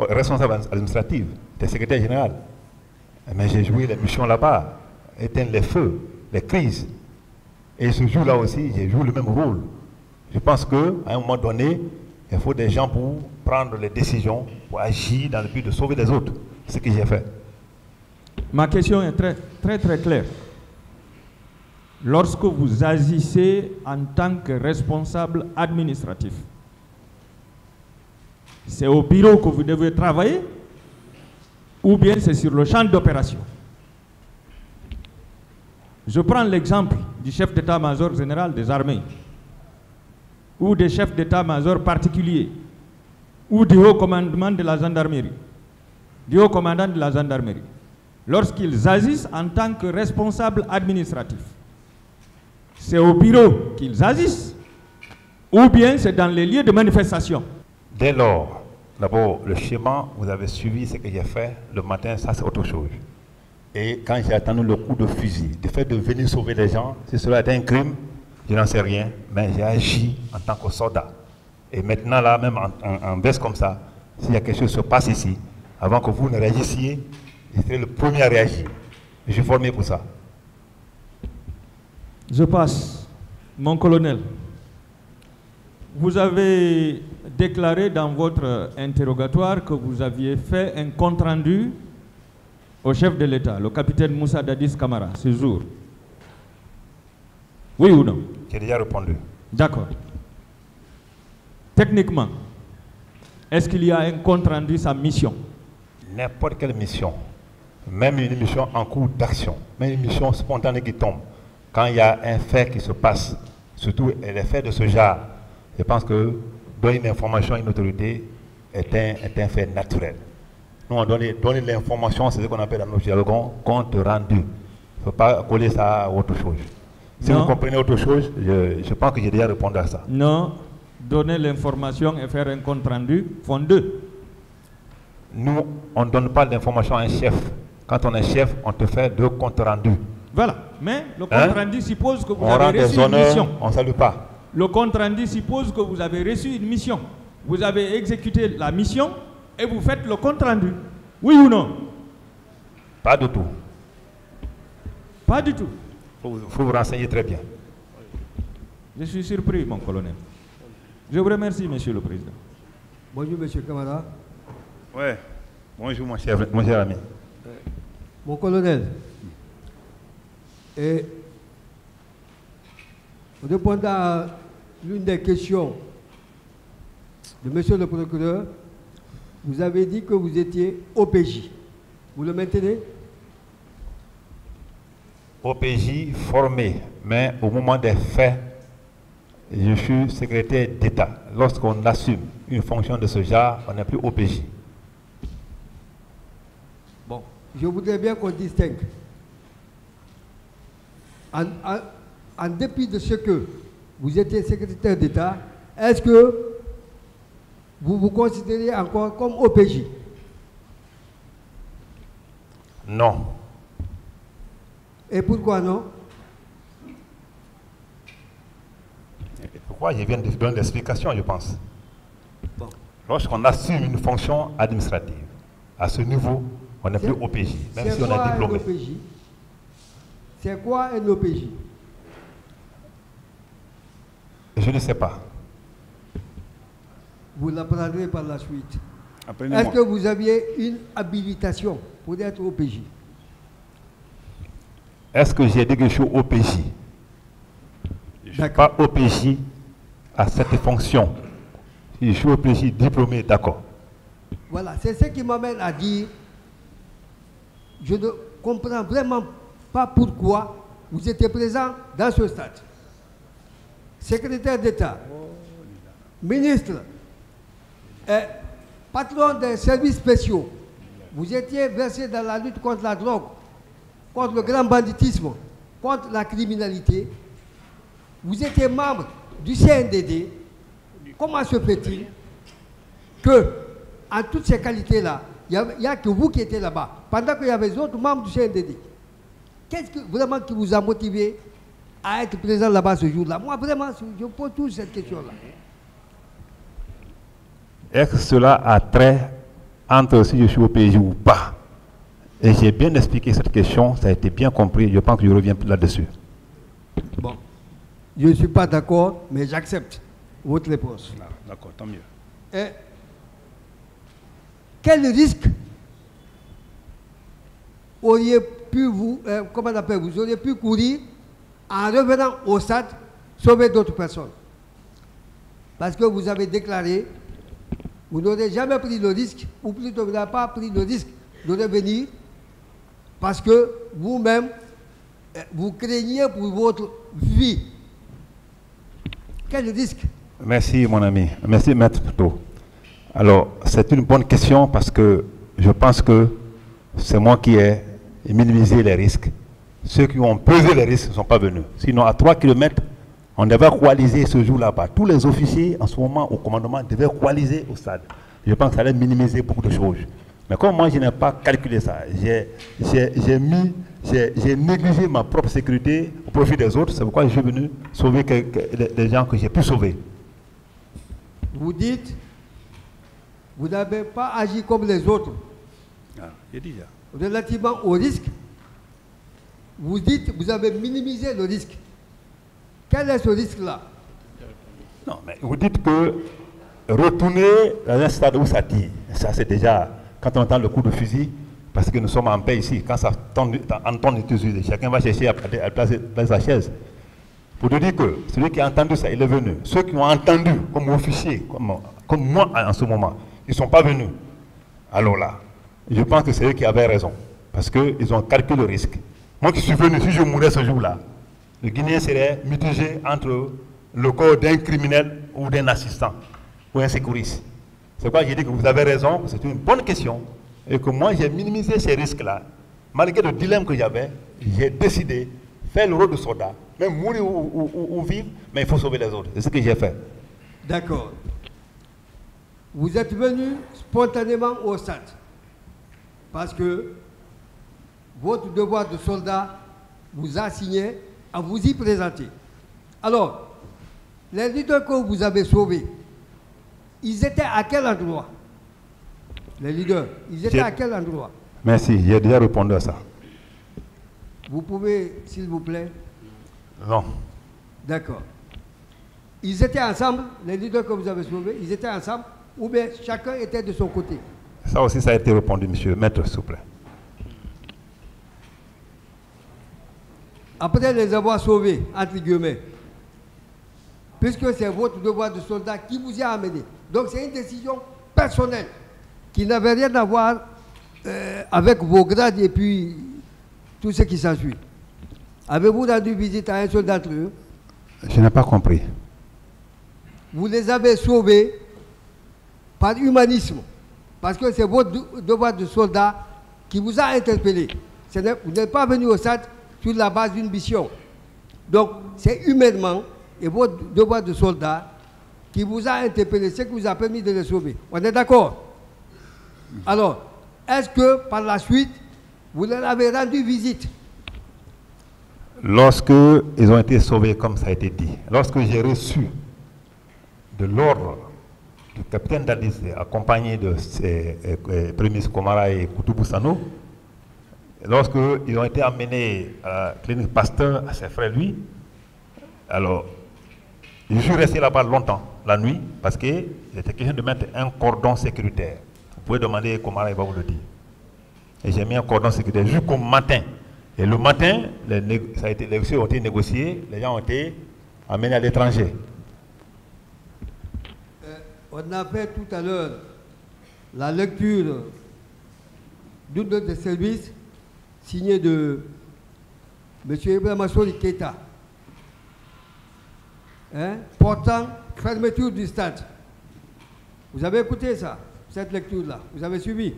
responsable administratif, j'étais secrétaire général. Mais j'ai joué les missions là-bas, éteindre les feux, les crises. Et ce jour-là aussi, j'ai joué le même rôle. Je pense qu'à un moment donné, il faut des gens pour prendre les décisions, pour agir dans le but de sauver les autres. C'est ce que j'ai fait. Ma question est très claire. Lorsque vous agissez en tant que responsable administratif, c'est au bureau que vous devez travailler ou bien c'est sur le champ d'opération? Je prends l'exemple du chef d'état-major général des armées ou des chefs d'état-major particuliers ou du haut commandement de la gendarmerie, du haut commandant de la gendarmerie. Lorsqu'ils agissent en tant que responsables administratifs, c'est au bureau qu'ils agissent ou bien c'est dans les lieux de manifestation? Dès lors, d'abord, le schéma, vous avez suivi ce que j'ai fait le matin, ça c'est autre chose. Et quand j'ai attendu le coup de fusil, le fait de venir sauver les gens, si cela était un crime, je n'en sais rien, mais j'ai agi en tant que soldat. Et maintenant, là, même en baisse comme ça, s'il y a quelque chose qui se passe ici, avant que vous ne réagissiez, je serai le premier à réagir. Je suis formé pour ça. Je passe. Mon colonel, vous avez déclaré dans votre interrogatoire que vous aviez fait un compte-rendu au chef de l'État, le capitaine Moussa Dadis Camara, ce jour. Oui ou non? J'ai déjà répondu. D'accord. Techniquement, est-ce qu'il y a un compte-rendu sa mission? N'importe quelle mission, même une mission en cours d'action, même une mission spontanée qui tombe, quand il y a un fait qui se passe, surtout les faits de ce genre, je pense que donner une information à une autorité est un fait naturel. Nous, on donne l'information, c'est ce qu'on appelle dans nos jargons compte rendu. Il ne faut pas coller ça à autre chose. Si vous comprenez autre chose, je pense que j'ai déjà répondu à ça. Non, donner l'information et faire un compte rendu font deux. Nous, on ne donne pas l'information à un chef. Quand on est chef, on te fait deux comptes rendus. Voilà, mais le compte rendu suppose que vous on avez reçu une mission. On ne salue pas. Le compte rendu suppose que vous avez reçu une mission. Vous avez exécuté la mission et vous faites le compte rendu. Oui ou non? Pas du tout. Pas du tout. Il faut vous renseigner très bien. Je suis surpris, mon colonel. Je vous remercie, monsieur le président. Bonjour, monsieur Camara. Oui. Bonjour, mon cher ami. Mon colonel, et répondant à l'une des questions de monsieur le procureur, vous avez dit que vous étiez OPJ. Vous le maintenez? OPJ formé, mais au moment des faits, je suis secrétaire d'État. Lorsqu'on assume une fonction de ce genre, on n'est plus OPJ. Bon, je voudrais bien qu'on distingue. En dépit de ce que vous étiez secrétaire d'État, est-ce que vous vous considérez encore comme OPJ? Non. Et pourquoi non? Pourquoi? Je viens de donner l'explication, je pense. Bon. Lorsqu'on assume une fonction administrative, à ce niveau, on n'est plus OPJ, même si on est diplômé. C'est quoi un OPJ? Je ne sais pas. Vous l'apprendrez par la suite. Est-ce que vous aviez une habilitation pour être OPJ? Est-ce que j'ai dit que je suis OPJ? Je ne suis pas OPJ à cette fonction. Si je suis OPJ diplômé, d'accord. Voilà, c'est ce qui m'amène à dire, je ne comprends vraiment pas pourquoi vous étiez présent dans ce stade. Secrétaire d'État, ministre, patron des services spéciaux, vous étiez versé dans la lutte contre la drogue, contre le grand banditisme, contre la criminalité. Vous étiez membre du CNDD. Comment se fait-il que, en toutes ces qualités-là, il n'y a que vous qui étiez là-bas, pendant qu'il y avait d'autres membres du CNDD? Qu'est-ce que vraiment qui vous a motivé à être présent là-bas ce jour-là? Moi, vraiment, je pose toujours cette question-là. Est-ce que cela a trait entre si je suis au PJ ou pas. Et j'ai bien expliqué cette question, ça a été bien compris, je pense que je reviens là-dessus. Bon, je ne suis pas d'accord, mais j'accepte votre réponse. D'accord, tant mieux. Et quel risque auriez pu vous auriez pu courir en revenant au stade, sauver d'autres personnes? Parce que vous avez déclaré, vous n'aurez jamais pris le risque, ou plutôt vous n'avez pas pris le risque de revenir, parce que vous-même, vous craignez pour votre vie. Quel risque? Merci mon ami, merci Maître Pouto. Alors, c'est une bonne question parce que je pense que c'est moi qui ai minimisé les risques. Ceux qui ont pesé les risques ne sont pas venus. Sinon, à 3 km, on devait coaliser ce jour-là-bas. Tous les officiers, en ce moment, au commandement, devaient coaliser au stade. Je pense que ça allait minimiser beaucoup de choses. Mais comme moi, je n'ai pas calculé ça, j'ai négligé ma propre sécurité au profit des autres. C'est pourquoi je suis venu sauver des gens que j'ai pu sauver. Vous dites, vous n'avez pas agi comme les autres. Ah, j'ai dit ça. Relativement au risque, vous dites, vous avez minimisé le risque. Quel est ce risque-là? Non, mais vous dites que retourner dans un stade où ça tire, ça c'est déjà, quand on entend le coup de fusil, parce que nous sommes en paix ici, quand ça entend les fusils, chacun va chercher à placer sa chaise. Pour te dire que celui qui a entendu ça, il est venu. Ceux qui ont entendu comme officier, comme moi en ce moment, ils ne sont pas venus. Alors là, je pense que c'est eux qui avaient raison, parce qu'ils ont calculé le risque. Moi qui suis venu, si je mourais ce jour-là, le Guinéen serait mitigé entre le corps d'un criminel ou d'un assistant, ou un sécuriste. C'est pourquoi j'ai dit que vous avez raison, c'est une bonne question, et que moi j'ai minimisé ces risques-là. Malgré le dilemme que j'avais, j'ai décidé de faire le rôle de soldat, même mourir ou vivre, mais il faut sauver les autres. C'est ce que j'ai fait. D'accord. Vous êtes venu spontanément au stade, parce que votre devoir de soldat vous a assigné à vous y présenter. Alors, les leaders que vous avez sauvés, ils étaient à quel endroit? Les leaders, ils étaient à quel endroit? Merci, j'ai déjà répondu à ça. Vous pouvez, s'il vous plaît? Non. D'accord. Ils étaient ensemble, les leaders que vous avez sauvés, ils étaient ensemble, ou bien chacun était de son côté? Ça aussi, ça a été répondu, monsieur. Maître, s'il vous plaît. Après les avoir sauvés, entre guillemets, puisque c'est votre devoir de soldat qui vous y a amené. Donc c'est une décision personnelle qui n'avait rien à voir avec vos grades et puis tout ce qui s'ensuit. Avez-vous rendu visite à un seul d'entre eux? Je n'ai pas compris. Vous les avez sauvés par humanisme, parce que c'est votre devoir de soldat qui vous a interpellé. Vous n'êtes pas venu au stade sur la base d'une mission. Donc, c'est humainement et votre devoir de soldat qui vous a interpellé, ce qui vous a permis de les sauver. On est d'accord? Alors, est-ce que par la suite, vous leur avez rendu visite? Lorsque ils ont été sauvés, comme ça a été dit, lorsque j'ai reçu de l'ordre du capitaine Dadis, accompagné de ses prémices Komara et Koutoubou Sano, lorsque ils ont été amenés à la clinique Pasteur, à ses frères lui, alors je suis resté là-bas longtemps, la nuit, parce que j'étais question de mettre un cordon sécuritaire. Vous pouvez demander Komara, il va vous le dire. Et j'ai mis un cordon sécuritaire jusqu'au matin. Et le matin, les négociations ont été négociées, les gens ont été amenés à l'étranger. On a fait tout à l'heure la lecture d'une note de service signée de M. Ibrahima Soli Keita, portant fermeture du stade. Vous avez écouté ça, cette lecture-là? Vous avez suivi?